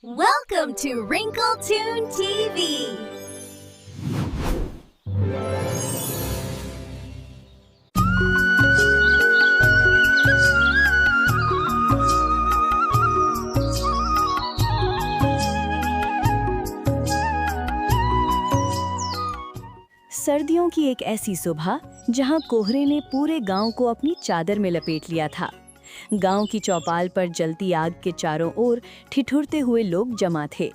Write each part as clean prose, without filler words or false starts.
Welcome to Wrinkle Toon TV. सर्दियों की एक ऐसी सुबह जहां कोहरे ने पूरे गांव को अपनी चादर में लपेट लिया था। गांव की चौपाल पर जलती आग के चारों ओर ठिठुरते हुए लोग जमा थे।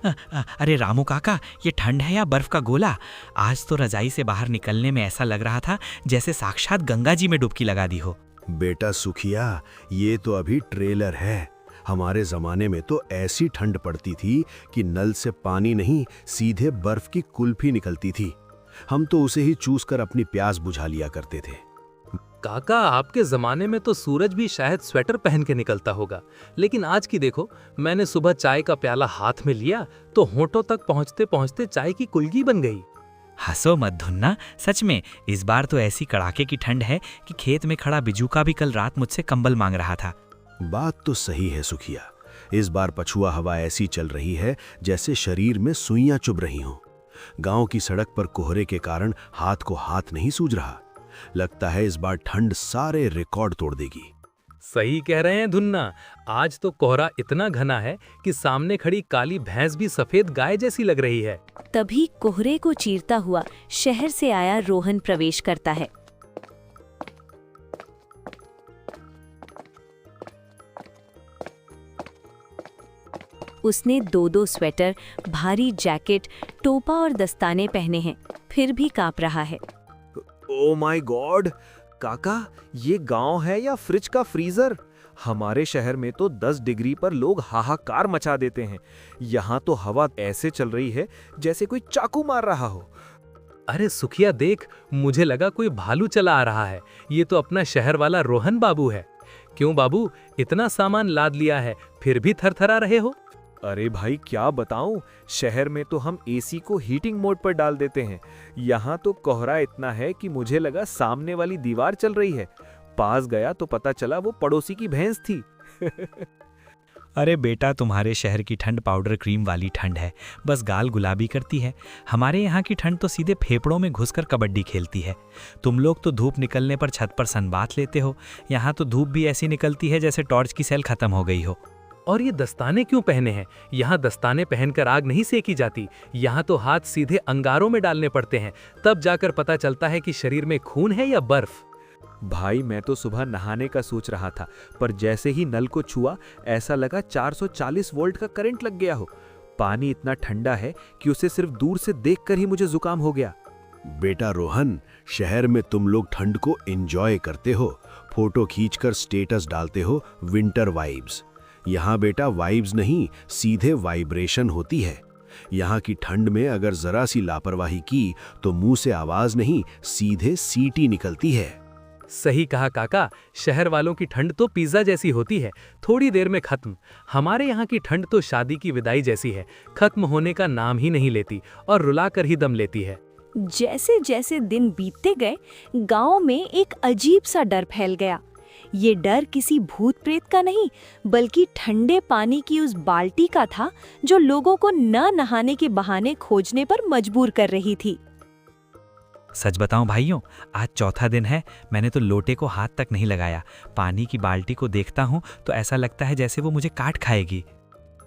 अरे रामू काका, ये ठंड है या बर्फ का गोला? आज तो रजाई से बाहर निकलने में ऐसा लग रहा था जैसे साक्षात गंगा जी में डुबकी लगा दी हो। बेटा सुखिया, ये तो अभी ट्रेलर है। हमारे जमाने में तो ऐसी ठंड पड़ती थी कि नल से पानी नहीं, सीधे बर्फ की कुल्फी निकलती थी। हम तो उसे ही चूस कर अपनी प्यास बुझा लिया करते थे। काका, आपके जमाने में तो सूरज भी शायद स्वेटर पहन के निकलता होगा, लेकिन आज की देखो, मैंने सुबह चाय का प्याला हाथ में लिया तो होंठों तक पहुंचते पहुंचते चाय की कुल्गी बन गई। हंसो मत धुन्ना, सच में इस बार तो ऐसी कड़ाके की ठंड है कि खेत में खड़ा बिजू का भी कल रात मुझसे कंबल मांग रहा था। बात तो सही है सुखिया, इस बार पछुआ हवा ऐसी चल रही है जैसे शरीर में सुइयां चुभ रही हों। गांव की सड़क पर कोहरे के कारण हाथ को हाथ नहीं सूझ रहा। लगता है इस बार ठंड सारे रिकॉर्ड तोड़ देगी। सही कह रहे हैं धुन्ना, आज तो कोहरा इतना घना है कि सामने खड़ी काली भैंस भी सफेद गाय जैसी लग रही है। तभी कोहरे को चीरता हुआ शहर से आया रोहन प्रवेश करता है। उसने दो स्वेटर, भारी जैकेट, टोपा और दस्ताने पहने हैं, फिर भी कांप रहा है। ओ माय गॉड काका, ये गांव है या फ्रिज का फ्रीजर? हमारे शहर में तो 10 डिग्री पर लोग हाहाकार मचा देते हैं। यहाँ तो हवा ऐसे चल रही है जैसे कोई चाकू मार रहा हो। अरे सुखिया देख, मुझे लगा कोई भालू चला आ रहा है। ये तो अपना शहर वाला रोहन बाबू है। क्यों बाबू, इतना सामान लाद लिया है फिर भी थरथरा रहे हो? अरे भाई क्या बताऊं, शहर में तो हम एसी को हीटिंग मोड पर डाल देते हैं। यहाँ तो कोहरा इतना है कि मुझे लगा सामने वाली दीवार चल रही है। पास गया तो पता चला वो पड़ोसी की भैंस थी। अरे बेटा, तुम्हारे शहर की ठंड पाउडर क्रीम वाली ठंड है, बस गाल गुलाबी करती है। हमारे यहाँ की ठंड तो सीधे फेफड़ों में घुसकर कबड्डी खेलती है। तुम लोग तो धूप निकलने पर छत पर सनबाथ लेते हो, यहाँ तो धूप भी ऐसी निकलती है जैसे टॉर्च की सेल खत्म हो गई हो। और ये दस्ताने क्यों पहने हैं? यहाँ दस्ताने पहनकर आग नहीं सेकी जाती। यहाँ तो हाथ सीधे अंगारों में डालने पड़ते हैं, तब जाकर पता चलता है कि शरीर में खून है या बर्फ। भाई मैं तो सुबह नहाने का सोच रहा था, पर जैसे ही नल को छुआ ऐसा लगा 440 वोल्ट का करंट लग गया हो। पानी इतना ठंडा है कि उसे सिर्फ दूर से देखकर ही मुझे जुकाम हो गया। बेटा रोहन, शहर में तुम लोग ठंड को एंजॉय करते हो, फोटो खींचकर स्टेटस डालते हो, विंटर वाइब्स। यहाँ बेटा वाइब्स नहीं, सीधे वाइब्रेशन होती है। यहाँ की ठंड में अगर जरा सी लापरवाही की तो मुंह से आवाज नहीं, सीधे सीटी निकलती है। सही कहा काका, शहर वालों की ठंड तो पिज्जा जैसी होती है, थोड़ी देर में खत्म। हमारे यहाँ की ठंड तो शादी की विदाई जैसी है, खत्म होने का नाम ही नहीं लेती और रुला कर ही दम लेती है। जैसे जैसे दिन बीतते गए, गांव में एक अजीब सा डर फैल गया। ये डर किसी भूत प्रेत का नहीं, बल्कि ठंडे पानी की उस बाल्टी का था जो लोगों को न नहाने के बहाने खोजने पर मजबूर कर रही थी। सच बताऊं भाइयों, आज चौथा दिन है, मैंने तो लोटे को हाथ तक नहीं लगाया। पानी की बाल्टी को देखता हूं तो ऐसा लगता है जैसे वो मुझे काट खाएगी।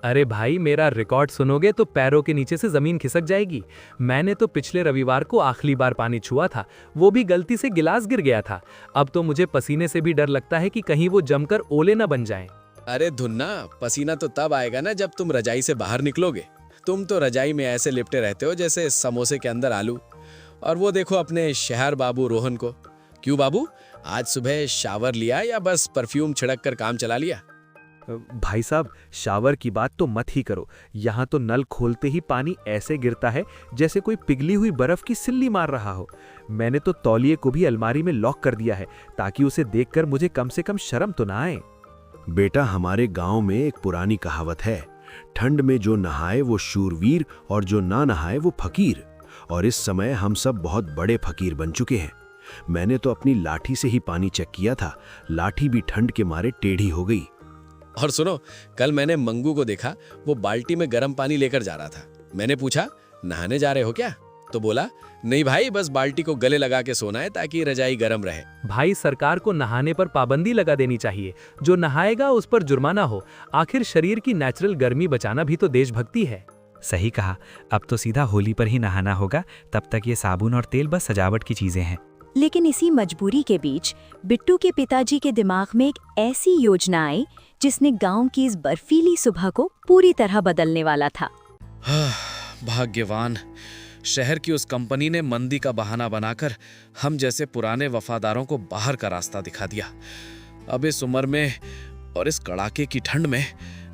अरे भाई, मेरा रिकॉर्ड सुनोगे तो पैरों के नीचे से जमीन खिसक जाएगी। मैंने तो पिछले रविवार को आखिरी बार पानी छुआ था, वो भी गलती से गिलास गिर गया था। अब तो मुझे पसीने से भी डर लगता है कि कहीं वो जमकर ओले न बन जाएं। अरे धुन्ना, पसीना तो तब आएगा ना जब तुम रजाई से बाहर निकलोगे। तुम तो रजाई में ऐसे लिपटे रहते हो जैसे समोसे के अंदर आलू। और वो देखो अपने शहर बाबू रोहन को। क्यों बाबू, आज सुबह शावर लिया या बस परफ्यूम छिड़क कर काम चला लिया? भाई साहब, शावर की बात तो मत ही करो। यहाँ तो नल खोलते ही पानी ऐसे गिरता है जैसे कोई पिघली हुई बर्फ की सिल्ली मार रहा हो। मैंने तो तौलिए को भी अलमारी में लॉक कर दिया है ताकि उसे देखकर मुझे कम से कम शर्म तो ना आए। बेटा, हमारे गांव में एक पुरानी कहावत है, ठंड में जो नहाए वो शूरवीर और जो ना नहाए वो फकीर। और इस समय हम सब बहुत बड़े फकीर बन चुके हैं। मैंने तो अपनी लाठी से ही पानी चेक किया था, लाठी भी ठंड के मारे टेढ़ी हो गई। और सुनो, कल मैंने मंगू को देखा, वो बाल्टी में गर्म पानी लेकर जा रहा था। मैंने पूछा, नहाने जा रहे हो क्या? तो बोला, नहीं भाई, बस बाल्टी को गले लगा के सोना है ताकि रजाई गर्म रहे। भाई सरकार को नहाने पर पाबंदी लगा देनी चाहिए। जो नहाएगा उस पर जुर्माना हो। आखिर शरीर की नेचुरल गर्मी बचाना भी तो देशभक्ति है। सही कहा। अब तो सीधा होली पर ही नहाना होगा, तब तक ये साबुन और तेल बस सजावट की चीजें हैं। लेकिन इसी मजबूरी के बीच बिट्टू के पिताजी के दिमाग में एक ऐसी योजना आई जिसने गांव की इस बर्फीली सुबह को पूरी तरह बदलने वाला था। भाग्यवान, शहर की उस कंपनी ने मंदी का बहाना बनाकर हम जैसे पुराने वफादारों को बाहर का रास्ता दिखा दिया। अब इस उम्र में और इस कड़ाके की ठंड में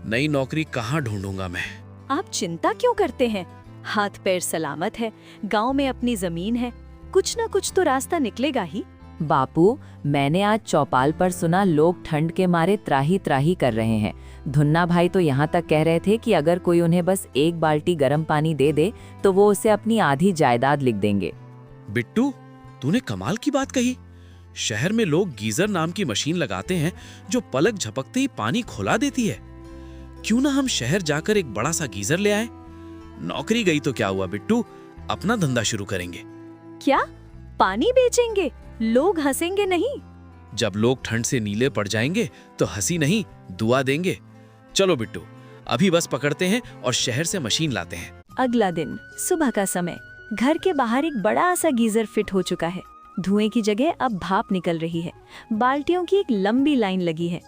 नई नौकरी कहाँ ढूंढूंगा मैं? आप चिंता क्यों करते हैं? हाथ पैर सलामत है, गांव में अपनी जमीन है, कुछ ना कुछ तो रास्ता निकलेगा ही। बापू, मैंने आज चौपाल पर सुना लोग ठंड के मारे त्राही त्राही कर रहे हैं। धुन्ना भाई तो यहाँ तक कह रहे थे कि अगर कोई उन्हें बस एक बाल्टी गर्म पानी दे दे तो वो उसे अपनी आधी जायदाद लिख देंगे। बिट्टू, तूने कमाल की बात कही। शहर में लोग गीजर नाम की मशीन लगाते हैं जो पलक झपकते ही पानी खोला देती है। क्यों ना हम शहर जाकर एक बड़ा सा गीजर ले आए? नौकरी गई तो क्या हुआ बिट्टू, अपना धंधा शुरू करेंगे। क्या पानी बेचेंगे? लोग हंसेंगे नहीं? जब लोग ठंड से नीले पड़ जाएंगे तो हंसी नहीं, दुआ देंगे। चलो बिट्टू, अभी बस पकड़ते हैं और शहर से मशीन लाते हैं। अगला दिन सुबह का समय। घर के बाहर एक बड़ा सा गीजर फिट हो चुका है। धुएं की जगह अब भाप निकल रही है। बाल्टियों की एक लंबी लाइन लगी है।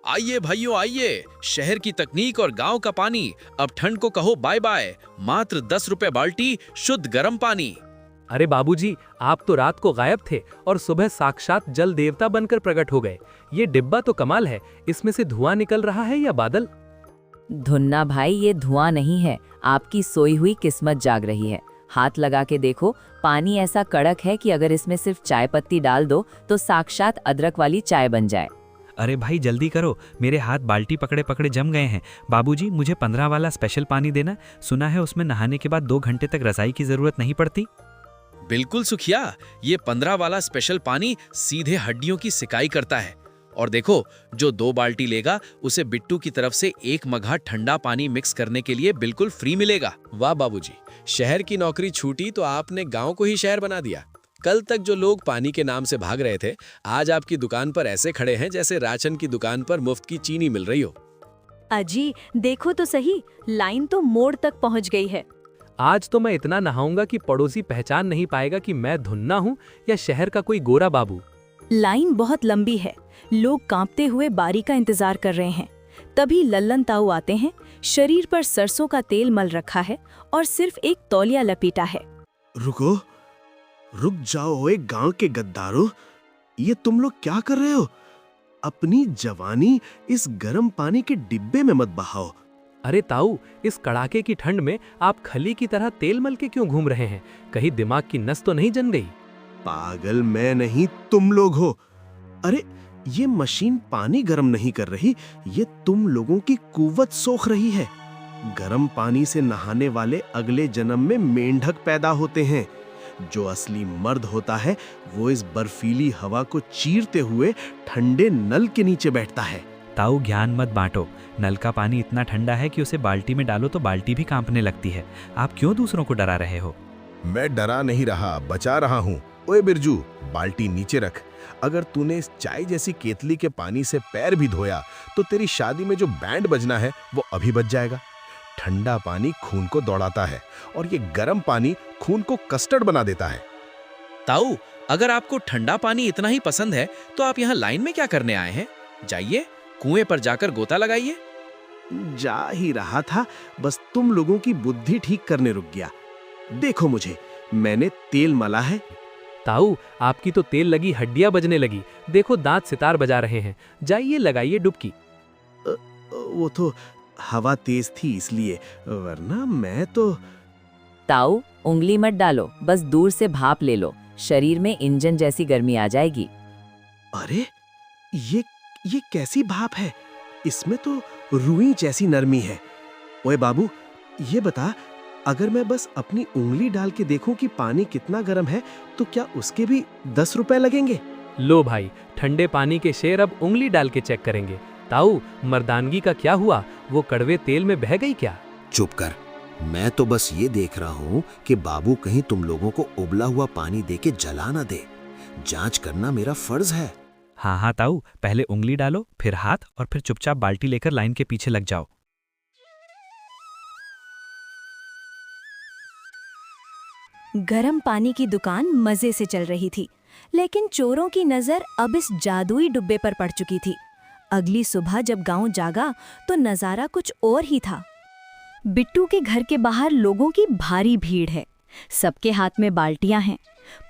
आइए भाइयों आइए, शहर की तकनीक और गांव का पानी। अब ठंड को कहो बाय बाय। मात्र 10 रुपए बाल्टी शुद्ध गर्म पानी। अरे बाबूजी, आप तो रात को गायब थे और सुबह साक्षात जल देवता बनकर प्रकट हो गए। ये डिब्बा तो कमाल है। इसमें से धुआं निकल रहा है या बादल? धुन्ना भाई, ये धुआं नहीं है, आपकी सोई हुई किस्मत जाग रही है। हाथ लगा के देखो, पानी ऐसा कड़क है कि अगर इसमें सिर्फ चाय पत्ती डाल दो तो साक्षात अदरक वाली चाय बन जाए। अरे भाई जल्दी करो, मेरे हाथ बाल्टी पकड़े पकड़े जम गए हैं। बाबूजी, मुझे 15 वाला स्पेशल पानी देना। सुना है उसमें नहाने के बाद 2 घंटे तक रजाई की जरूरत नहीं पड़ती। बिल्कुल सुखिया, ये 15 वाला स्पेशल पानी सीधे हड्डियों की सिकाई करता है। और देखो, जो 2 बाल्टी लेगा उसे बिट्टू की तरफ से 1 मग्गा ठंडा पानी मिक्स करने के लिए बिल्कुल फ्री मिलेगा। वाह बाबूजी, शहर की नौकरी छूटी तो आपने गांव को ही शहर बना दिया। कल तक जो लोग पानी के नाम से भाग रहे थे, आज आपकी दुकान पर ऐसे खड़े हैं जैसे राशन की दुकान पर मुफ्त की चीनी मिल रही हो। अजी देखो तो सही, लाइन तो मोड़ तक पहुंच गई है। आज तो मैं इतना नहाऊंगा कि पड़ोसी पहचान नहीं पाएगा कि मैं धुन्ना हूँ या शहर का कोई गोरा बाबू। लाइन बहुत लंबी है। लोग कांपते हुए बारी का इंतजार कर रहे हैं। तभी लल्लन ताऊ आते हैं। शरीर पर सरसों का तेल मल रखा है और सिर्फ एक तौलिया लपेटा है। रुको, रुक जाओ एक गांव के गद्दारों, ये तुम लोग क्या कर रहे हो? अपनी जवानी इस गर्म पानी के डिब्बे में मत बहाओ। अरे ताऊ, इस कड़ाके की ठंड में आप खली की तरह तेल मल के क्यों घूम रहे हैं? कहीं दिमाग की नस तो नहीं जन गई? पागल मैं नहीं, तुम लोग हो। अरे ये मशीन पानी गर्म नहीं कर रही, ये तुम लोगों की कुव्वत सोख रही है। गर्म पानी से नहाने वाले अगले जन्म में मेंढक पैदा होते हैं। जो असली मर्द होता है वो इस बर्फीली हवा को चीरते हुए ठंडे नल के नीचे बैठता है। ताऊ, ज्ञान मत बांटो। नल का पानी इतना ठंडा है कि उसे बाल्टी में डालो तो बाल्टी भी कांपने लगती है। आप क्यों दूसरों को डरा रहे हो? मैं डरा नहीं रहा, बचा रहा हूँ। ओए बिरजू, बाल्टी नीचे रख। अगर तूने इस चाय जैसी केतली के पानी से पैर भी धोया तो तेरी शादी में जो बैंड बजना है वो अभी बज जाएगा। ठंडा पानी खून को दौड़ाता है और ये गर्म पानी खून को कस्टर्ड बना देता है। ताऊ, अगर आपको ठंडा पानी इतना ही पसंद है तो आप यहाँ लाइन में क्या करने आए हैं? जाइए, कुएं पर जाकर गोता लगाइए। जा ही रहा था, बस तुम लोगों की बुद्धि ठीक करने रुक गया। देखो मुझे, मैंने तेल मला है। ताऊ, आपकी तो तेल लगी हड्डियां बजने लगी। देखो, दांत सितार बजा रहे हैं। जाइए, लगाइए डुबकी। वो तो हवा तेज थी इसलिए, वरना मैं तो। ताऊ, उंगली मत डालो, बस दूर से भाप ले लो। शरीर में इंजन जैसी गर्मी आ जाएगी। अरे ये कैसी भाप है? इसमें तो रुई जैसी नरमी है। ओए बाबू, ये बता, अगर मैं बस अपनी उंगली डाल के देखूं कि पानी कितना गर्म है तो क्या उसके भी 10 रुपए लगेंगे? लो भाई, ठंडे पानी के शेर अब उंगली डाल के चेक करेंगे। ताऊ, मर्दानगी का क्या हुआ? वो कड़वे तेल में बह गई क्या? चुप कर। मैं तो बस ये देख रहा हूँ कि बाबू कहीं तुम लोगों को उबला हुआ पानी दे के जला ना दे। जांच करना मेरा फर्ज है। हाँ हाँ ताऊ, पहले उंगली डालो, फिर हाथ, और फिर चुपचाप बाल्टी लेकर लाइन के पीछे लग जाओ। गरम पानी की दुकान मजे से चल रही थी, लेकिन चोरों की नजर अब इस जादुई डिब्बे पर पड़ चुकी थी। अगली सुबह जब गांव जागा तो नजारा कुछ और ही था। बिट्टू के घर के बाहर लोगों की भारी भीड़ है। सबके हाथ में बाल्टियां हैं,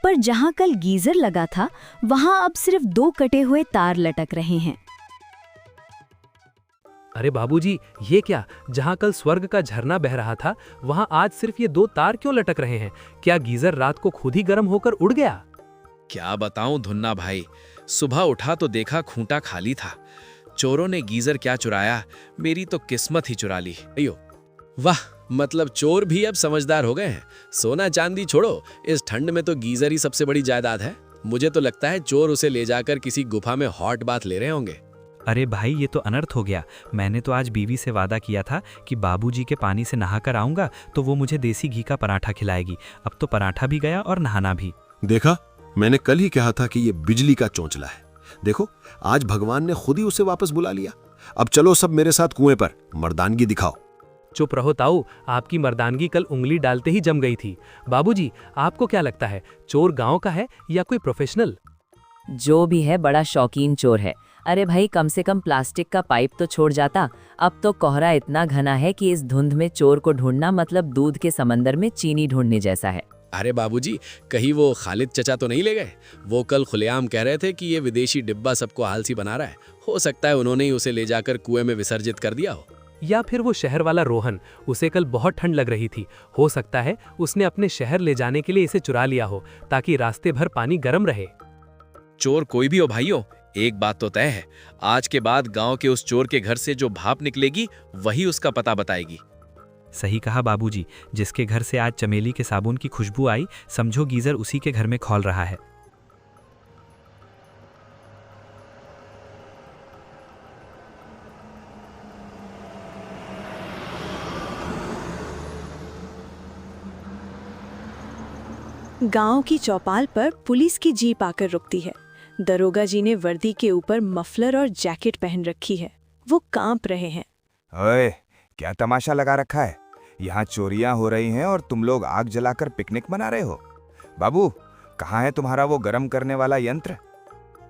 पर जहां कल गीजर लगा था वहां अब सिर्फ 2 कटे हुए तार लटक रहे हैं। अरे बाबूजी, ये क्या? जहाँ कल स्वर्ग का झरना बह रहा था, वहाँ आज सिर्फ ये 2 तार क्यों लटक रहे हैं? क्या गीजर रात को खुद ही गर्म होकर उड़ गया? क्या बताऊं धुन्ना भाई, सुबह उठा तो देखा खूंटा खाली था। चोरों ने गीजर क्या चुराया, मेरी तो किस्मत ही चुरा ली। अयो वाह, मतलब चोर भी अब समझदार हो गए हैं। सोना चांदी छोड़ो, इस ठंड में तो गीजर ही सबसे बड़ी जायदाद है। मुझे तो लगता है चोर उसे ले जाकर किसी गुफा में हॉट बाथ ले रहे होंगे। अरे भाई, ये तो अनर्थ हो गया। मैंने तो आज बीवी से वादा किया था कि बाबूजी के पानी से नहाकर आऊंगा तो वो मुझे देसी घी का पराठा खिलाएगी। अब तो पराठा भी गया और नहाना भी। देखा, मैंने कल ही कहा था कि ये बिजली का चोंचला है। देखो, आज भगवान ने खुद ही उसे वापस बुला लिया। अब चलो सब मेरे साथ कुएं पर, मर्दानगी दिखाओ। चुप रहो ताऊ, आपकी मर्दानगी कल उंगली डालते ही जम गई थी। बाबूजी, आपको क्या लगता है, चोर गांव का है या कोई प्रोफेशनल? जो भी है, बड़ा शौकीन चोर है। अरे भाई, कम से कम प्लास्टिक का पाइप तो छोड़ जाता। अब तो कोहरा इतना घना है कि इस धुंध में चोर को ढूंढना मतलब दूध के समंदर में चीनी ढूंढने जैसा है। अरे बाबूजी, कहीं वो खालिद चचा तो नहीं ले गए? वो कल खुलेआम कह रहे थे कि ये विदेशी डिब्बा सबको आलसी बना रहा है। हो सकता है उन्होंने ही उसे ले जाकर कुएं में विसर्जित कर दिया हो। या फिर वो शहर वाला रोहन, उसे कल बहुत ठंड लग रही थी। हो सकता है उसने अपने शहर ले जाने के लिए इसे चुरा लिया हो, ताकि रास्ते भर पानी गर्म रहे। चोर कोई भी हो भाइयों, एक बात तो तय है, आज के बाद गांव के उस चोर के घर से जो भाप निकलेगी वही उसका पता बताएगी। सही कहा बाबूजी, जिसके घर से आज चमेली के साबुन की खुशबू आई, समझो गीजर उसी के घर में खौल रहा है। गांव की चौपाल पर पुलिस की जीप आकर रुकती है। दरोगा जी ने वर्दी के ऊपर मफलर और जैकेट पहन रखी है। वो कांप रहे हैं। ओए, क्या तमाशा लगा रखा है? यहाँ चोरियां हो रही हैं और तुम लोग आग जलाकर पिकनिक मना रहे हो। बाबू, कहाँ है तुम्हारा वो गरम करने वाला यंत्र?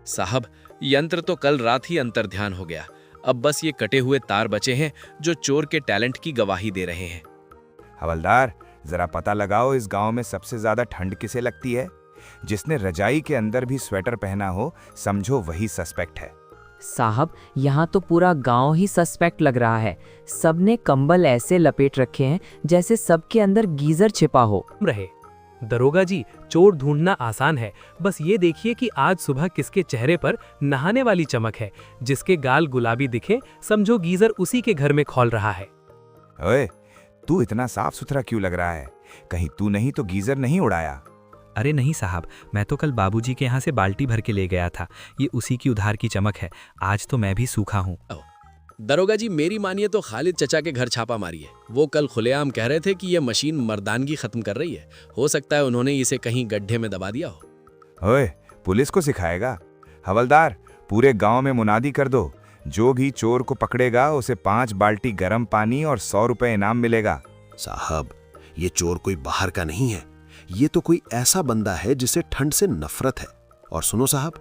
साहब, यंत्र तो कल रात ही अंतर्ध्यान हो गया। अब बस ये कटे हुए तार बचे हैं जो चोर के टैलेंट की गवाही दे रहे हैं। हवलदार, जरा पता लगाओ, इस गांव में सबसे ज्यादा ठंड किसे लगती है? जिसने रजाई के अंदर भी स्वेटर पहना हो, समझो वही सस्पेक्ट है। साहब, यहाँ तो पूरा गांव ही सस्पेक्ट लग रहा है। सबने कंबल ऐसे लपेट रखे हैं जैसे सबके अंदर गीजर छिपा हो। रहे दरोगा जी, चोर ढूंढना आसान है। बस ये देखिए कि आज सुबह किसके चेहरे पर नहाने वाली चमक है। जिसके गाल गुलाबी दिखे, समझो गीजर उसी के घर में खौल रहा है। ओए, तू इतना साफ सुथरा क्यों लग रहा है? कहीं तू नहीं तो गीजर नहीं उड़ाया? अरे नहीं साहब, मैं तो कल बाबूजी के यहाँ से बाल्टी भर के ले गया था। ये उसी की उधार की चमक है। आज तो मैं भी सूखा हूँ। दरोगा जी, मेरी मानिए तो खालिद चचा के घर छापा मारी है। वो कल खुलेआम कह रहे थे कि ये मशीन मर्दानगी खत्म कर रही है। हो सकता है उन्होंने इसे कहीं गड्ढे में दबा दिया हो। ओए, पुलिस को सिखाएगा? हवलदार, पूरे गांव में मुनादी कर दो, जो भी चोर को पकड़ेगा उसे 5 बाल्टी गर्म पानी और 100 रुपए इनाम मिलेगा। साहब, ये चोर कोई बाहर का नहीं है। ये तो कोई ऐसा बंदा है जिसे ठंड से नफरत है। और सुनो साहब,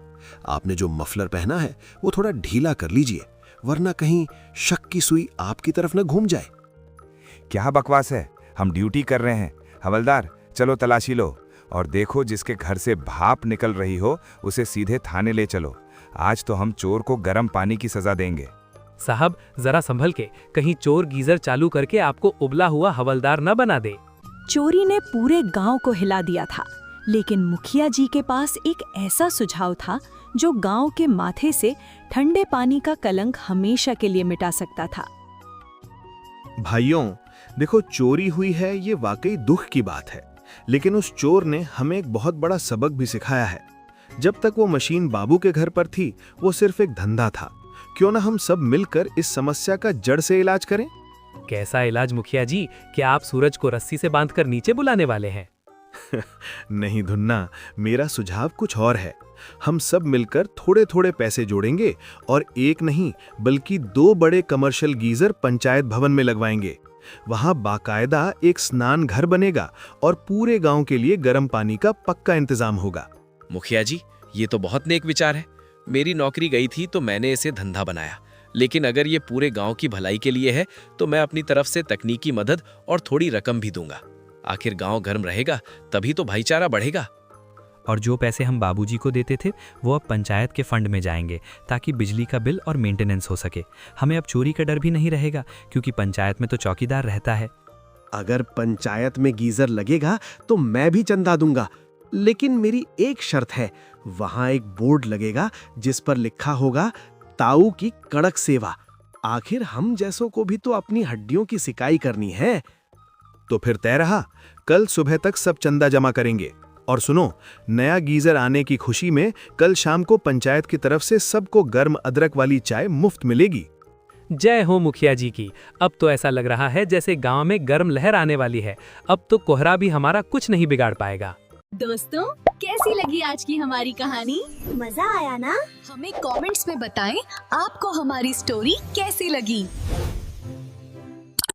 आपने जो मफलर पहना है वो थोड़ा ढीला कर लीजिए, वरना कहीं शक की सुई आपकी तरफ न घूम जाए। क्या बकवास है? हम ड्यूटी कर रहे हैं। हवलदार, चलो तलाशी लो और देखो जिसके घर से भाप निकल रही हो उसे सीधे थाने ले चलो। आज तो हम चोर को गर्म पानी की सजा देंगे। साहब, जरा संभल के, कहीं चोर गीजर चालू करके आपको उबला हुआ हवलदार न बना दे। चोरी ने पूरे गांव को हिला दिया था, लेकिन मुखिया जी के पास एक ऐसा सुझाव था जो गांव के माथे से ठंडे पानी का कलंक हमेशा के लिए मिटा सकता था। भाइयों, देखो, चोरी हुई है ये वाकई दुख की बात है, लेकिन उस चोर ने हमें एक बहुत बड़ा सबक भी सिखाया है। जब तक वो मशीन बाबू के घर पर थी वो सिर्फ एक धंधा था, क्यों ना हम सब मिलकर इस समस्या का जड़ से इलाज करें? कैसा इलाज मुखिया जी? क्या आप सूरज को रस्सी से बांधकर नीचे बुलाने वाले हैं? नहीं धुन्ना, मेरा सुझाव कुछ और है। हम सब मिलकर थोड़े थोड़े पैसे जोड़ेंगे और एक नहीं बल्कि 2 बड़े कमर्शियल गीजर पंचायत भवन में लगवाएंगे। वहां बाकायदा एक स्नान घर बनेगा और पूरे गांव के लिए गर्म पानी का पक्का इंतजाम होगा। मुखिया जी, ये तो बहुत नेक विचार है। मेरी नौकरी गई थी तो मैंने इसे धंधा बनाया, लेकिन अगर ये पूरे गांव की भलाई के लिए है तो मैं अपनी तरफ से तकनीकी मदद और थोड़ी रकम भी दूंगा। आखिर गांव गर्म रहेगा तभी तो भाईचारा बढ़ेगा। और जो पैसे हम बाबूजी को देते थे वो अब पंचायत के फंड में जाएंगे ताकि बिजली का बिल और मेंटेनेंस हो सके। हमें अब चोरी का डर भी नहीं रहेगा क्योंकि पंचायत में तो चौकीदार रहता है। अगर पंचायत में गीजर लगेगा तो मैं भी चंदा दूंगा, लेकिन मेरी एक शर्त है। वहां एक बोर्ड लगेगा जिस पर लिखा होगा ताऊ की कड़क सेवा। आखिर हम जैसों को भी तो अपनी हड्डियों की सिकाई करनी है। तो फिर तय रहा, कल सुबह तक सब चंदा जमा करेंगे। और सुनो, नया गीजर आने की खुशी में कल शाम को पंचायत की तरफ से सबको गर्म अदरक वाली चाय मुफ्त मिलेगी। जय हो मुखिया जी की। अब तो ऐसा लग रहा है जैसे गांव में गर्म लहर आने वाली है। अब तो कोहरा भी हमारा कुछ नहीं बिगाड़ पाएगा। दोस्तों, कैसी लगी आज की हमारी कहानी? मजा आया ना? हमें कमेंट्स में बताएं आपको हमारी स्टोरी कैसी लगी।